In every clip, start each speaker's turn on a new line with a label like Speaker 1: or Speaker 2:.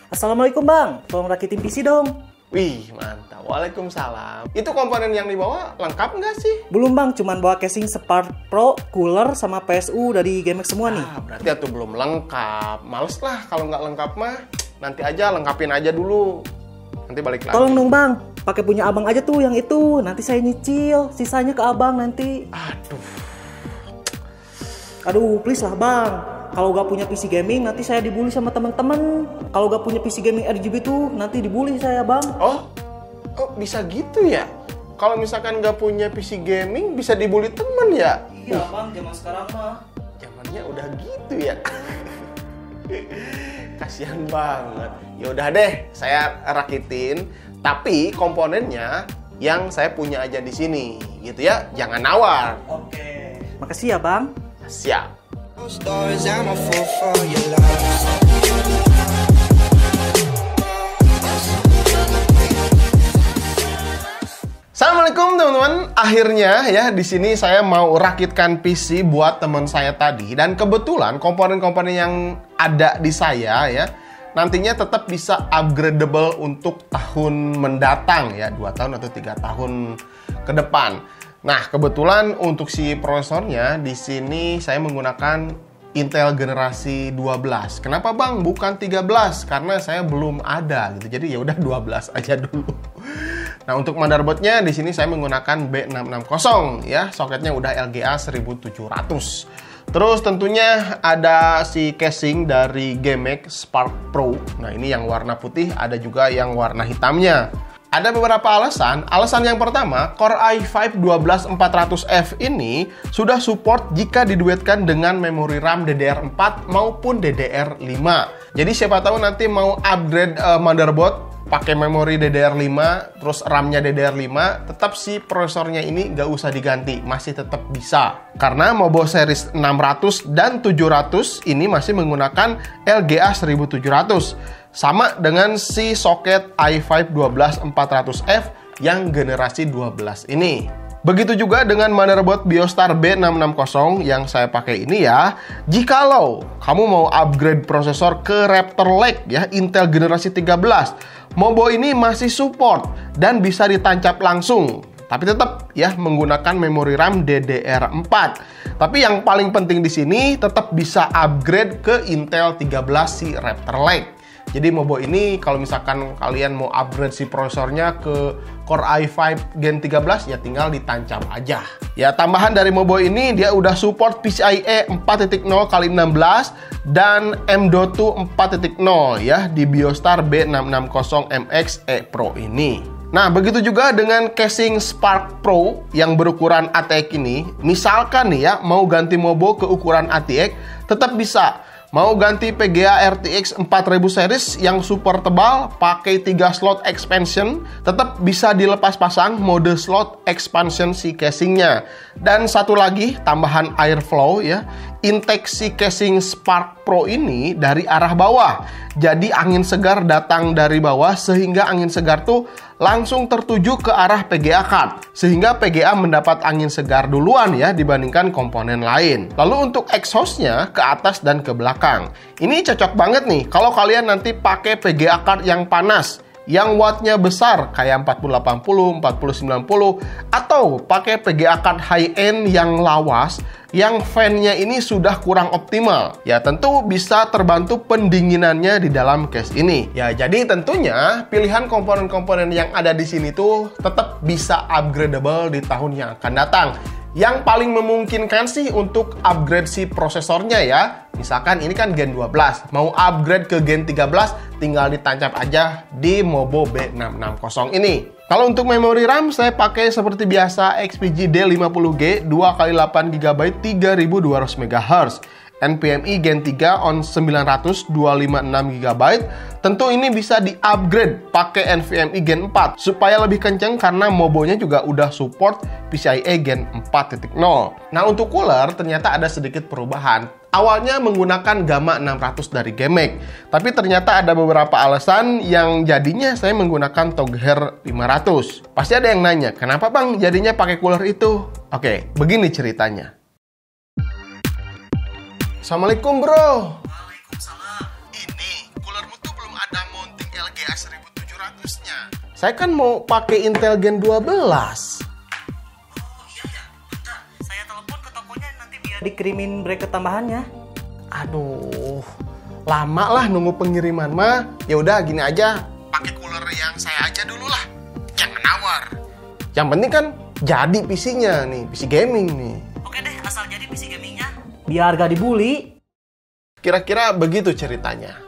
Speaker 1: Assalamualaikum bang, tolong rakitin PC dong.
Speaker 2: Wih, mantap. Waalaikumsalam. Itu komponen yang dibawa lengkap nggak sih?
Speaker 1: Belum bang, cuman bawa casing Spark Pro, cooler, sama PSU dari GameX semua nih.
Speaker 2: Berarti itu belum lengkap. Males lah kalau nggak lengkap mah. Nanti aja lengkapin aja dulu. Nanti balik lagi.
Speaker 1: Tolong dong bang, pakai punya abang aja tuh yang itu. Nanti saya nyicil, sisanya ke abang nanti. Aduh, please lah bang. Kalau gak punya PC gaming, nanti saya dibully sama teman-teman. Kalau gak punya PC gaming RGB tuh, nanti dibully saya bang.
Speaker 2: Oh, bisa gitu ya? Kalau misalkan nggak punya PC gaming, bisa dibully temen ya?
Speaker 1: Iya bang, zaman sekarang mah.
Speaker 2: Zamannya udah gitu ya. Kasihan banget. Ya udah deh, saya rakitin. Tapi komponennya yang saya punya aja di sini, gitu ya. Jangan nawar.
Speaker 1: Oke. Makasih ya bang.
Speaker 2: Siap. Assalamualaikum teman-teman. Akhirnya ya di sini saya mau rakitkan PC buat teman saya tadi, dan kebetulan komponen-komponen yang ada di saya ya nantinya tetap bisa upgradable untuk tahun mendatang ya, 2 tahun atau 3 tahun ke depan. Nah, kebetulan untuk si prosesornya di sini saya menggunakan Intel generasi 12. Kenapa Bang bukan 13? Karena saya belum ada gitu. Jadi ya udah 12 aja dulu. Nah, untuk motherboardnya di sini saya menggunakan B660 ya. Soketnya udah LGA 1700. Terus tentunya ada si casing dari GameX Spark Pro. Nah, ini yang warna putih, ada juga yang warna hitamnya. Ada beberapa alasan. Alasan yang pertama, Core i5 12400F ini sudah support jika diduetkan dengan memori RAM DDR4 maupun DDR5. Jadi siapa tahu nanti mau upgrade motherboard pakai memori DDR5, terus RAM-nya DDR5, tetap si prosesornya ini nggak usah diganti, masih tetap bisa. Karena Mobo series 600 dan 700 ini masih menggunakan LGA 1700. Sama dengan si soket i5 12400F yang generasi 12 ini. Begitu juga dengan motherboard Biostar B660 yang saya pakai ini ya. Jikalau kamu mau upgrade prosesor ke Raptor Lake ya, Intel generasi 13, Mobo ini masih support dan bisa ditancap langsung. Tapi tetap ya menggunakan memori RAM DDR4. Tapi yang paling penting di sini tetap bisa upgrade ke Intel 13 si Raptor Lake. Jadi Mobo ini kalau misalkan kalian mau upgrade si prosesornya ke Core i5 Gen 13 ya tinggal ditancap aja. Ya, tambahan dari Mobo ini dia udah support PCIe 4.0x16 dan M.2 4.0 ya di Biostar B660MX E Pro ini. Nah, begitu juga dengan casing Spark Pro yang berukuran ATX ini. Misalkan nih ya mau ganti Mobo ke ukuran ATX tetap bisa. Mau ganti PGA RTX 4000 series yang super tebal pakai 3 slot expansion, tetap bisa dilepas pasang mode slot expansion si casingnya. Dan satu lagi tambahan airflow ya, intake si casing Spark Pro ini dari arah bawah. Jadi angin segar datang dari bawah sehingga angin segar tuh langsung tertuju ke arah PGA card. Sehingga PGA mendapat angin segar duluan ya dibandingkan komponen lain. Lalu untuk exhaustnya ke atas dan ke belakang. Ini cocok banget nih kalau kalian nanti pakai PGA card yang panas, yang wattnya besar kayak 4080, 4090, atau pakai PGA card high-end yang lawas, yang fan-nya ini sudah kurang optimal. Ya tentu bisa terbantu pendinginannya di dalam case ini. Ya jadi tentunya pilihan komponen-komponen yang ada di sini tuh tetap bisa upgradable di tahun yang akan datang. Yang paling memungkinkan sih untuk upgrade si prosesornya ya. Misalkan ini kan Gen 12, mau upgrade ke Gen 13 tinggal ditancap aja di Mobo B660 ini. Kalau untuk memori RAM saya pakai seperti biasa XPG D50G 2x8GB 3200 MHz. NVMe Gen 3 on 900 256GB. Tentu ini bisa di-upgrade pakai NVMe Gen 4 supaya lebih kenceng karena Mobonya juga udah support PCIe Gen 4.0. Nah, untuk cooler ternyata ada sedikit perubahan. Awalnya menggunakan Gamma 600 dari GameX, tapi ternyata ada beberapa alasan yang jadinya saya menggunakan Togher 500. Pasti ada yang nanya, kenapa Bang jadinya pakai cooler itu? Oke, begini ceritanya. Assalamualaikum bro.
Speaker 3: Waalaikumsalam.
Speaker 2: Ini coolermu tuh belum ada Saya kan mau pakai Intel Gen 12.
Speaker 1: Oh iya ya, bentar. Saya telepon ke tokonya nanti biar dikirimin bracket tambahannya.
Speaker 2: Aduh, lama lah nunggu pengiriman mah. Ya udah gini aja, pakai cooler yang saya aja dulu lah. Jangan nawar. Yang penting kan jadi PC-nya nih, PC gaming nih.
Speaker 1: Oke deh, asal jadi PC gamingnya. Biar gak dibully.
Speaker 2: Kira-kira begitu ceritanya.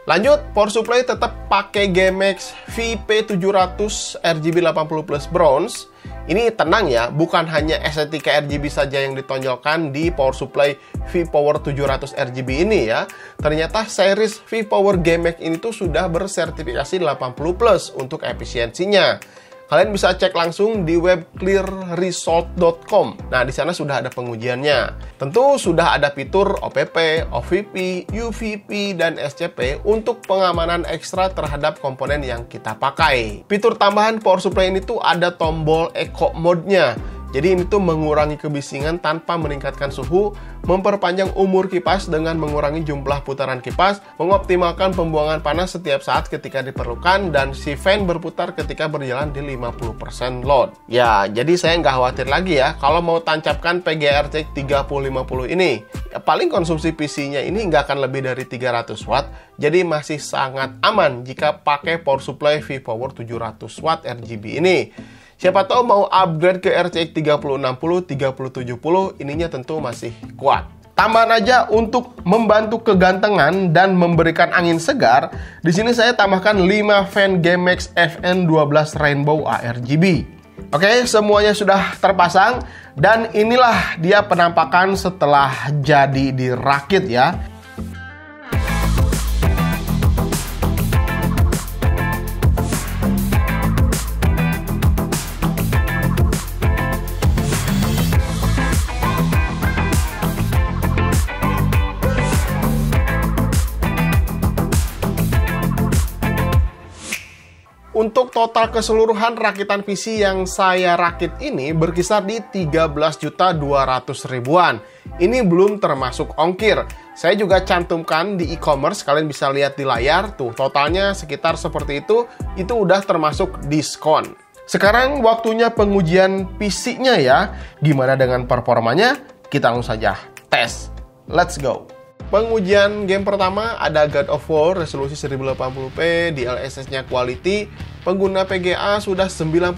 Speaker 2: Lanjut, power supply tetap pakai GMX VP700 RGB 80 plus bronze. Ini tenang ya, bukan hanya estetika RGB saja yang ditonjolkan di power supply V-Power 700 RGB ini ya. Ternyata series V-Power GMX ini tuh sudah bersertifikasi 80 plus untuk efisiensinya. Kalian bisa cek langsung di web clearresult.com. Nah, di sana sudah ada pengujiannya. Tentu sudah ada fitur OPP, OVP, UVP, dan SCP untuk pengamanan ekstra terhadap komponen yang kita pakai. Fitur tambahan power supply ini tuh ada tombol eco mode-nya. Jadi ini tuh mengurangi kebisingan tanpa meningkatkan suhu, memperpanjang umur kipas dengan mengurangi jumlah putaran kipas, mengoptimalkan pembuangan panas setiap saat ketika diperlukan, dan si fan berputar ketika berjalan di 50% load. Ya, jadi saya nggak khawatir lagi ya kalau mau tancapkan PGA-RTX 3050 ini. Ya, paling konsumsi PC-nya ini nggak akan lebih dari 300 watt, jadi masih sangat aman jika pakai power supply V-Power 700 watt RGB ini. Siapa tahu mau upgrade ke RTX 3060, 3070, ininya tentu masih kuat. Tambahan aja untuk membantu kegantengan dan memberikan angin segar, di sini saya tambahkan 5 fan GMX FN12 Rainbow ARGB. Oke, semuanya sudah terpasang dan inilah dia penampakan setelah jadi dirakit ya. Untuk total keseluruhan rakitan PC yang saya rakit ini berkisar di 13.200.000-an. Ini belum termasuk ongkir. Saya juga cantumkan di e-commerce, kalian bisa lihat di layar. Tuh, totalnya sekitar seperti itu udah termasuk diskon. Sekarang waktunya pengujian PC-nya ya. Gimana dengan performanya? Kita langsung saja tes. Let's go! Pengujian game pertama ada God of War resolusi 1080p, DLSS-nya quality, pengguna PGA sudah 99%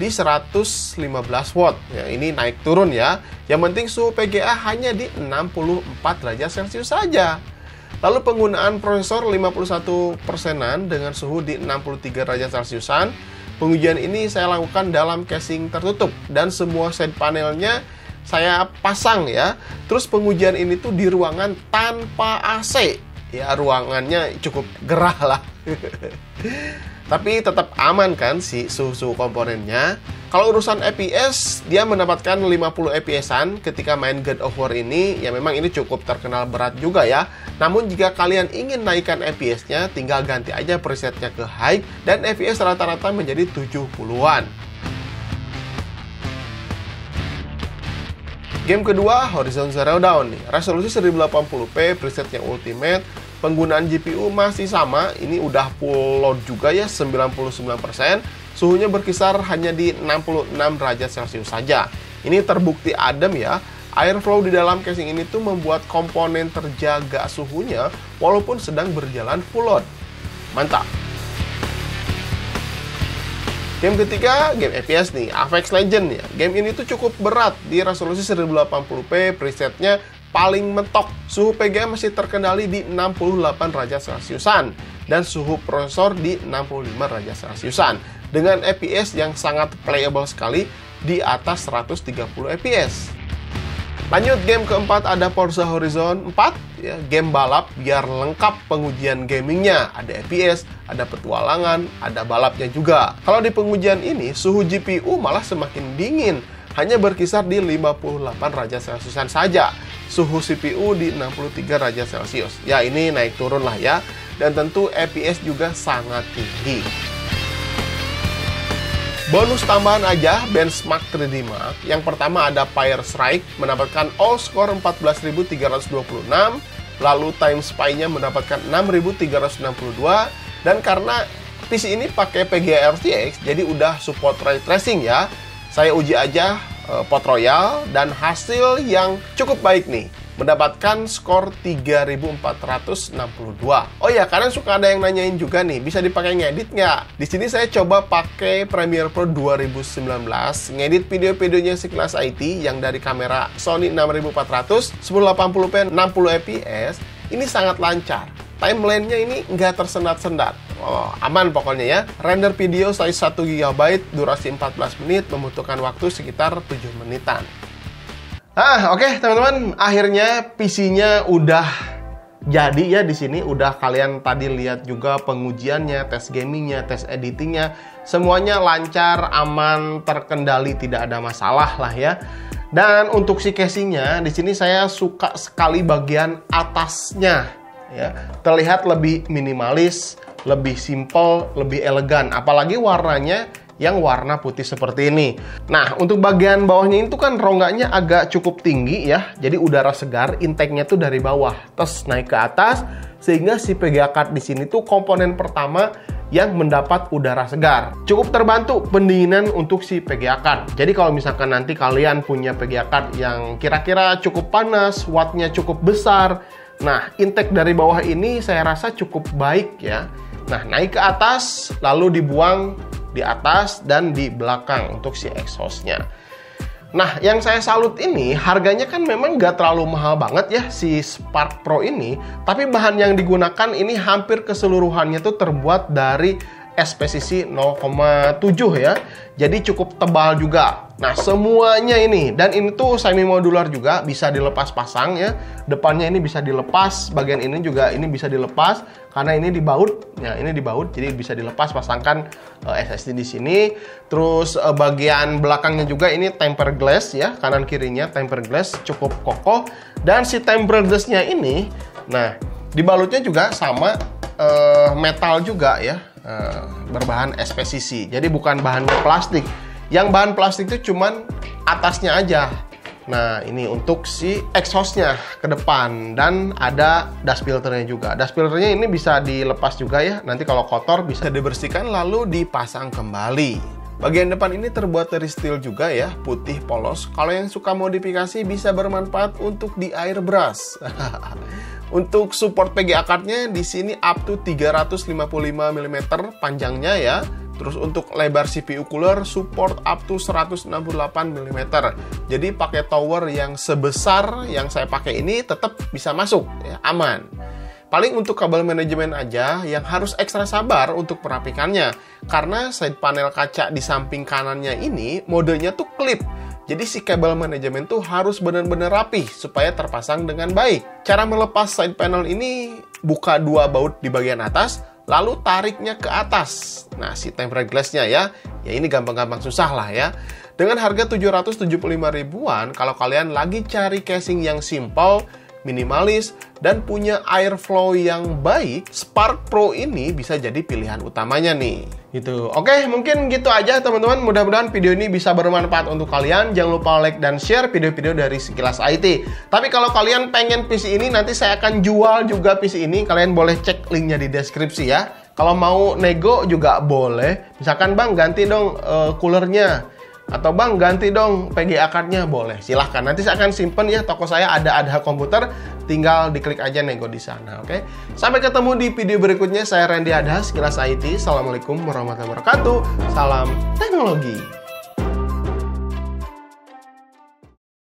Speaker 2: di 115 watt. Ya, ini naik turun ya. Yang penting suhu PGA hanya di 64 derajat Celcius saja. Lalu penggunaan prosesor 51%-an dengan suhu di 63 derajat Celciusan. Pengujian ini saya lakukan dalam casing tertutup dan semua side panelnya saya pasang ya. Terus pengujian ini tuh di ruangan tanpa AC. Ya, ruangannya cukup gerah lah. Tapi tetap aman kan si suhu komponennya. Kalau urusan FPS, dia mendapatkan 50 FPS-an ketika main God of War ini. Ya memang ini cukup terkenal berat juga ya. Namun jika kalian ingin naikkan FPS-nya, tinggal ganti aja presetnya ke high dan FPS rata-rata menjadi 70-an. Game kedua, Horizon Zero Dawn nih. Resolusi 1080p, presetnya ultimate, penggunaan GPU masih sama, ini udah full load juga ya, 99%. Suhunya berkisar hanya di 66 derajat Celcius saja. Ini terbukti adem ya. Airflow di dalam casing ini tuh membuat komponen terjaga suhunya walaupun sedang berjalan full load. Mantap. Game ketiga, game FPS nih, Apex Legends ya. Game ini tuh cukup berat di resolusi 1080p, presetnya paling mentok. Suhu PGA masih terkendali di 68 derajat Celciusan dan suhu prosesor di 65 derajat Celciusan dengan FPS yang sangat playable sekali di atas 130 FPS. Lanjut game keempat ada Forza Horizon 4 ya, game balap biar lengkap pengujian gamingnya. Ada FPS, ada petualangan, ada balapnya juga. Kalau di pengujian ini suhu GPU malah semakin dingin, hanya berkisar di 58 derajat Celciusan saja. Suhu CPU di 63 derajat Celcius. Ya ini naik turun lah ya. Dan tentu FPS juga sangat tinggi. Bonus tambahan aja benchmark 3D Mark. Yang pertama ada Fire Strike mendapatkan all score 14.326, lalu time spy-nya mendapatkan 6.362, dan karena PC ini pakai PGA RTX, jadi udah support ray tracing ya. Saya uji aja Port Royal dan hasil yang cukup baik nih. Mendapatkan skor 3462. Oh ya, kalian suka ada yang nanyain juga nih, bisa dipakai ngedit nggak? Di sini saya coba pakai Premiere Pro 2019, ngedit video-videonya sekelas IT yang dari kamera Sony 6400, 1080p 60 fps, ini sangat lancar. Timeline-nya ini nggak tersendat-sendat. Oh, aman pokoknya ya. Render video size 1 GB, durasi 14 menit, membutuhkan waktu sekitar 7 menitan. Oke, teman-teman, akhirnya PC-nya udah jadi ya di sini. Udah kalian tadi lihat juga pengujiannya, tes gamingnya, tes editingnya, semuanya lancar, aman, terkendali, tidak ada masalah lah ya. Dan untuk si casingnya, di sini saya suka sekali bagian atasnya ya. Terlihat lebih minimalis, lebih simple, lebih elegan. Apalagi warnanya yang warna putih seperti ini. Nah, untuk bagian bawahnya itu kan rongganya agak cukup tinggi ya. Jadi udara segar intake-nya tuh dari bawah terus naik ke atas, sehingga si PGA card di sini tuh komponen pertama yang mendapat udara segar. Cukup terbantu pendinginan untuk si PGA card. Jadi kalau misalkan nanti kalian punya PGA card yang kira-kira cukup panas, wattnya cukup besar, nah intake dari bawah ini saya rasa cukup baik ya. Nah, naik ke atas lalu dibuang di atas dan di belakang untuk si exhaust-nya. Nah, yang saya salut ini harganya kan memang nggak terlalu mahal banget ya si Spark Pro ini, tapi bahan yang digunakan ini hampir keseluruhannya tuh terbuat dari SPCC 0,7 ya. Jadi cukup tebal juga. Nah, semuanya ini, dan ini tuh semi modular juga, bisa dilepas pasang ya. Depannya ini bisa dilepas, bagian ini juga ini bisa dilepas karena ini dibaut. Ya, ini dibaut jadi bisa dilepas, pasangkan SSD di sini. Terus bagian belakangnya juga ini tempered glass ya, kanan kirinya tempered glass cukup kokoh. Dan si tempered glass-nya ini, nah, dibalutnya juga sama metal juga ya. Berbahan SPCC, jadi bukan bahannya plastik. Yang bahan plastik itu cuman atasnya aja. Nah, ini untuk si exhaust-nya ke depan, dan ada dust filternya juga. Dust filternya ini bisa dilepas juga ya, nanti kalau kotor bisa dibersihkan lalu dipasang kembali. Bagian depan ini terbuat dari steel juga ya, putih polos. Kalau yang suka modifikasi bisa bermanfaat untuk di airbrush. Untuk support PGA card-nya di sini up to 355 mm panjangnya ya. Terus untuk lebar CPU cooler support up to 168 mm. Jadi pakai tower yang sebesar yang saya pakai ini tetap bisa masuk ya, aman. Paling untuk kabel manajemen aja yang harus ekstra sabar untuk merapikannya, karena side panel kaca di samping kanannya ini modenya tuh klip. Jadi si kabel manajemen tuh harus benar-benar rapi supaya terpasang dengan baik. Cara melepas side panel ini, buka dua baut di bagian atas, lalu tariknya ke atas. Nah, si tempered glass-nya ya ini gampang-gampang susah lah ya. Dengan harga 775 ribuan, kalau kalian lagi cari casing yang simple, minimalis, dan punya airflow yang baik, Spark Pro ini bisa jadi pilihan utamanya nih. Gitu. Oke, mungkin gitu aja teman-teman. Mudah-mudahan video ini bisa bermanfaat untuk kalian. Jangan lupa like dan share video-video dari Sekilas IT. Tapi kalau kalian pengen PC ini, nanti saya akan jual juga PC ini. Kalian boleh cek linknya di deskripsi ya. Kalau mau nego juga boleh. Misalkan bang, ganti dong coolernya. Atau bang, ganti dong PGA card-nya, boleh. Silahkan, nanti saya akan simpen ya, toko saya ada komputer, tinggal diklik aja nego di sana, oke? Sampai ketemu di video berikutnya, saya Randy Adha, Sekilas IT. Assalamualaikum warahmatullahi wabarakatuh. Salam teknologi.